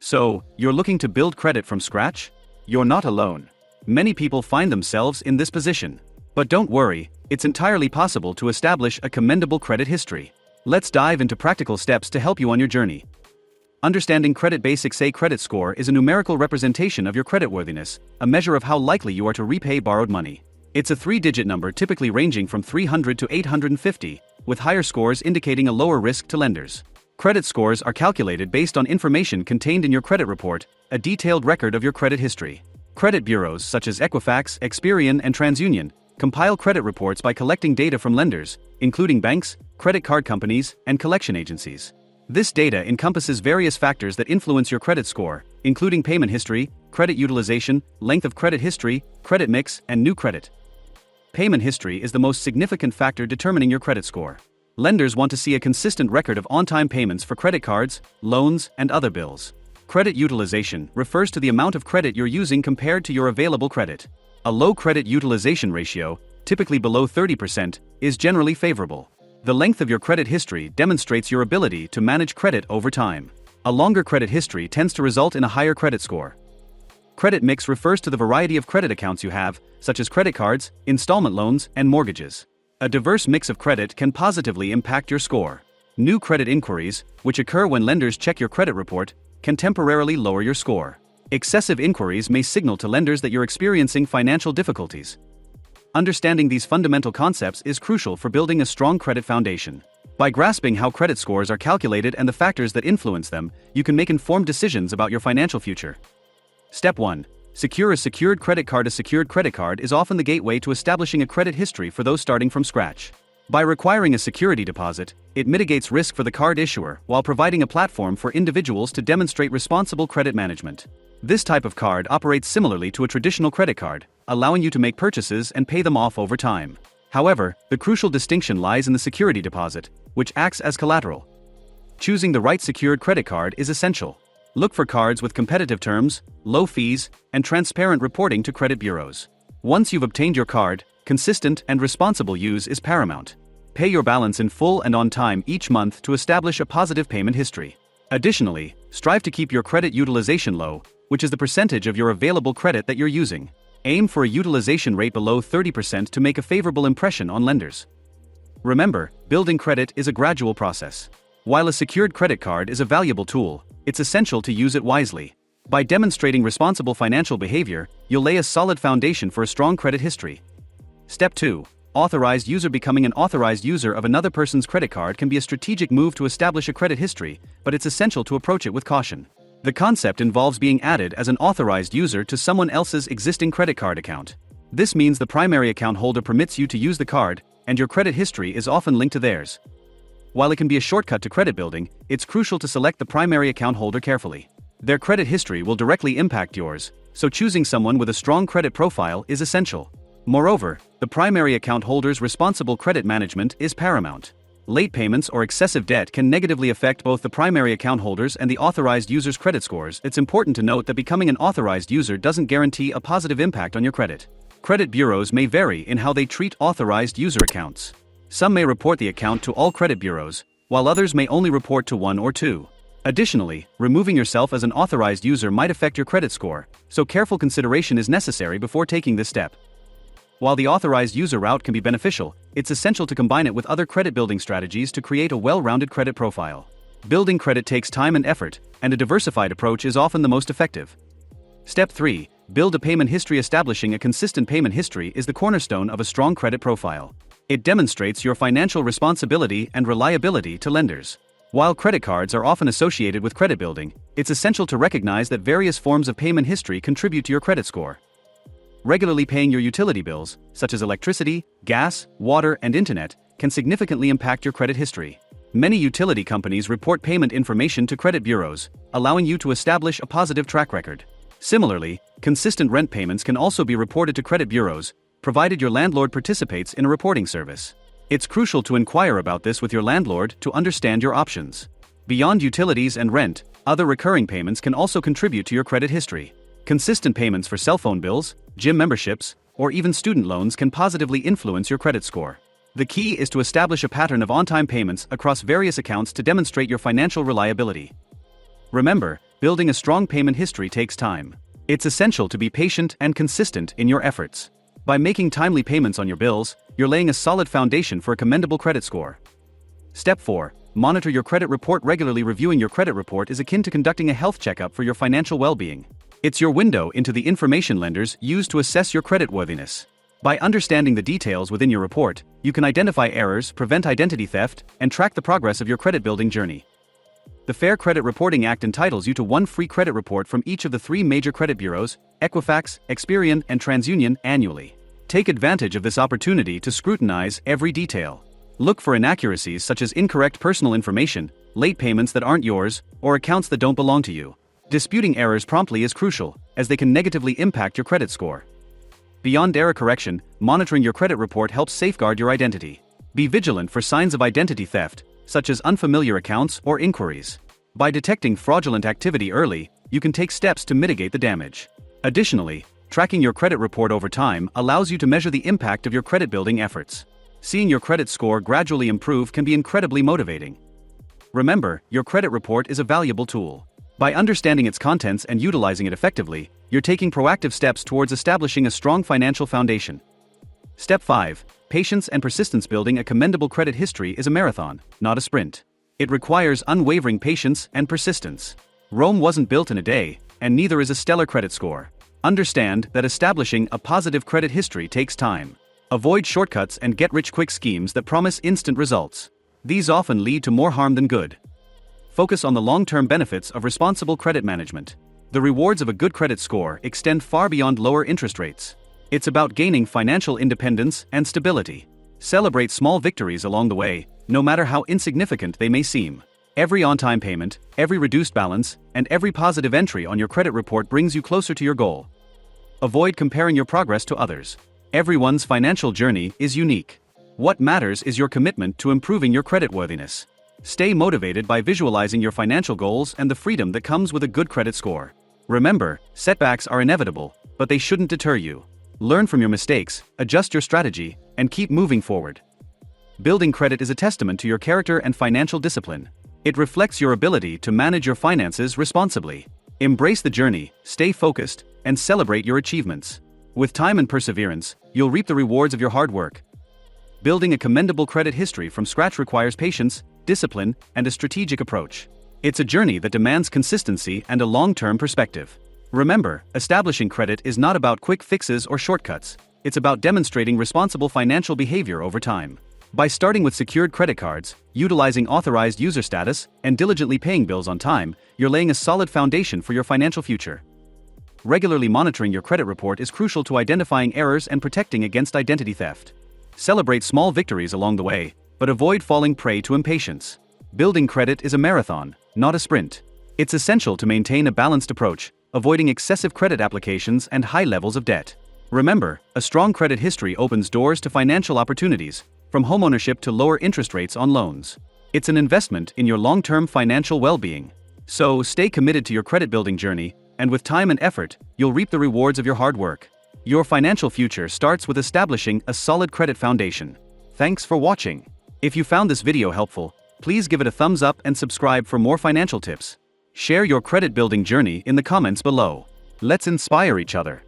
So, you're looking to build credit from scratch? You're not alone. Many people find themselves in this position. But don't worry, it's entirely possible to establish a commendable credit history. Let's dive into practical steps to help you on your journey. Understanding credit basics. A credit score is a numerical representation of your creditworthiness, a measure of how likely you are to repay borrowed money. It's a three-digit number typically ranging from 300 to 850, with higher scores indicating a lower risk to lenders. Credit scores are calculated based on information contained in your credit report, a detailed record of your credit history. Credit bureaus such as Equifax, Experian, and TransUnion compile credit reports by collecting data from lenders, including banks, credit card companies, and collection agencies. This data encompasses various factors that influence your credit score, including payment history, credit utilization, length of credit history, credit mix, and new credit. Payment history is the most significant factor determining your credit score. Lenders want to see a consistent record of on-time payments for credit cards, loans, and other bills. Credit utilization refers to the amount of credit you're using compared to your available credit. A low credit utilization ratio, typically below 30%, is generally favorable. The length of your credit history demonstrates your ability to manage credit over time. A longer credit history tends to result in a higher credit score. Credit mix refers to the variety of credit accounts you have, such as credit cards, installment loans, and mortgages. A diverse mix of credit can positively impact your score. New credit inquiries, which occur when lenders check your credit report, can temporarily lower your score. Excessive inquiries may signal to lenders that you're experiencing financial difficulties. Understanding these fundamental concepts is crucial for building a strong credit foundation. By grasping how credit scores are calculated and the factors that influence them, you can make informed decisions about your financial future. Step 1. Secure a secured credit card. A secured credit card is often the gateway to establishing a credit history for those starting from scratch. By requiring a security deposit, it mitigates risk for the card issuer while providing a platform for individuals to demonstrate responsible credit management. This type of card operates similarly to a traditional credit card, allowing you to make purchases and pay them off over time. However, the crucial distinction lies in the security deposit, which acts as collateral. Choosing the right secured credit card is essential. Look for cards with competitive terms, low fees, and transparent reporting to credit bureaus. Once you've obtained your card, consistent and responsible use is paramount. Pay your balance in full and on time each month to establish a positive payment history. Additionally, strive to keep your credit utilization low, which is the percentage of your available credit that you're using. Aim for a utilization rate below 30% to make a favorable impression on lenders. Remember, building credit is a gradual process. While a secured credit card is a valuable tool, it's essential to use it wisely. By demonstrating responsible financial behavior, you'll lay a solid foundation for a strong credit history. Step 2. Authorized user. Becoming an authorized user of another person's credit card can be a strategic move to establish a credit history, but it's essential to approach it with caution. The concept involves being added as an authorized user to someone else's existing credit card account. This means the primary account holder permits you to use the card, and your credit history is often linked to theirs. While it can be a shortcut to credit building, it's crucial to select the primary account holder carefully. Their credit history will directly impact yours, so choosing someone with a strong credit profile is essential. Moreover, the primary account holder's responsible credit management is paramount. Late payments or excessive debt can negatively affect both the primary account holders and the authorized user's credit scores. It's important to note that becoming an authorized user doesn't guarantee a positive impact on your credit. Credit bureaus may vary in how they treat authorized user accounts. Some may report the account to all credit bureaus, while others may only report to one or two. Additionally, removing yourself as an authorized user might affect your credit score, so careful consideration is necessary before taking this step. While the authorized user route can be beneficial, it's essential to combine it with other credit building strategies to create a well-rounded credit profile. Building credit takes time and effort, and a diversified approach is often the most effective. Step 3. Build a payment history. Establishing a consistent payment history is the cornerstone of a strong credit profile. It demonstrates your financial responsibility and reliability to lenders. While credit cards are often associated with credit building, it's essential to recognize that various forms of payment history contribute to your credit score. Regularly paying your utility bills, such as electricity, gas, water, and internet, can significantly impact your credit history. Many utility companies report payment information to credit bureaus, allowing you to establish a positive track record. Similarly, consistent rent payments can also be reported to credit bureaus, provided your landlord participates in a reporting service. It's crucial to inquire about this with your landlord to understand your options. Beyond utilities and rent, other recurring payments can also contribute to your credit history. Consistent payments for cell phone bills, gym memberships, or even student loans can positively influence your credit score. The key is to establish a pattern of on-time payments across various accounts to demonstrate your financial reliability. Remember, Building a strong payment history takes time. It's essential to be patient and consistent in your efforts. By making timely payments on your bills, you're laying a solid foundation for a commendable credit score. Step 4. Monitor your credit report regularly. Reviewing your credit report is akin to conducting a health checkup for your financial well-being. It's your window into the information lenders use to assess your creditworthiness. By understanding the details within your report, you can identify errors, prevent identity theft, and track the progress of your credit-building journey. The Fair Credit Reporting Act entitles you to one free credit report from each of the 3 major credit bureaus, Equifax, Experian, and TransUnion, annually. Take advantage of this opportunity to scrutinize every detail. Look for inaccuracies such as incorrect personal information, late payments that aren't yours, or accounts that don't belong to you. Disputing errors promptly is crucial, as they can negatively impact your credit score. Beyond error correction, monitoring your credit report helps safeguard your identity. Be vigilant for signs of identity theft, such as unfamiliar accounts or inquiries. By detecting fraudulent activity early, you can take steps to mitigate the damage. Additionally, tracking your credit report over time allows you to measure the impact of your credit-building efforts. Seeing your credit score gradually improve can be incredibly motivating. Remember, your credit report is a valuable tool. By understanding its contents and utilizing it effectively, you're taking proactive steps towards establishing a strong financial foundation. Step 5. Patience and persistence. Building a commendable credit history is a marathon, not a sprint. It requires unwavering patience and persistence. Rome wasn't built in a day, and neither is a stellar credit score. Understand that establishing a positive credit history takes time. Avoid shortcuts and get-rich-quick schemes that promise instant results. These often lead to more harm than good. Focus on the long-term benefits of responsible credit management. The rewards of a good credit score extend far beyond lower interest rates. It's about gaining financial independence and stability. Celebrate small victories along the way, no matter how insignificant they may seem. Every on-time payment, every reduced balance, and every positive entry on your credit report brings you closer to your goal. Avoid comparing your progress to others. Everyone's financial journey is unique. What matters is your commitment to improving your creditworthiness. Stay motivated by visualizing your financial goals and the freedom that comes with a good credit score. Remember, setbacks are inevitable, but they shouldn't deter you. Learn from your mistakes, adjust your strategy, and keep moving forward. Building credit is a testament to your character and financial discipline. It reflects your ability to manage your finances responsibly. Embrace the journey, stay focused, and celebrate your achievements. With time and perseverance, you'll reap the rewards of your hard work. Building a commendable credit history from scratch requires patience, discipline, and a strategic approach. It's a journey that demands consistency and a long-term perspective. Remember, establishing credit is not about quick fixes or shortcuts. It's about demonstrating responsible financial behavior over time. By starting with secured credit cards, utilizing authorized user status, and diligently paying bills on time, you're laying a solid foundation for your financial future. Regularly monitoring your credit report is crucial to identifying errors and protecting against identity theft. Celebrate small victories along the way, but avoid falling prey to impatience. Building credit is a marathon, not a sprint. It's essential to maintain a balanced approach, avoiding excessive credit applications and high levels of debt. Remember, a strong credit history opens doors to financial opportunities, from homeownership to lower interest rates on loans. It's an investment in your long-term financial well-being. So, stay committed to your credit-building journey, and with time and effort, you'll reap the rewards of your hard work. Your financial future starts with establishing a solid credit foundation. Thanks for watching. If you found this video helpful, please give it a thumbs up and subscribe for more financial tips. Share your credit-building journey in the comments below. Let's inspire each other.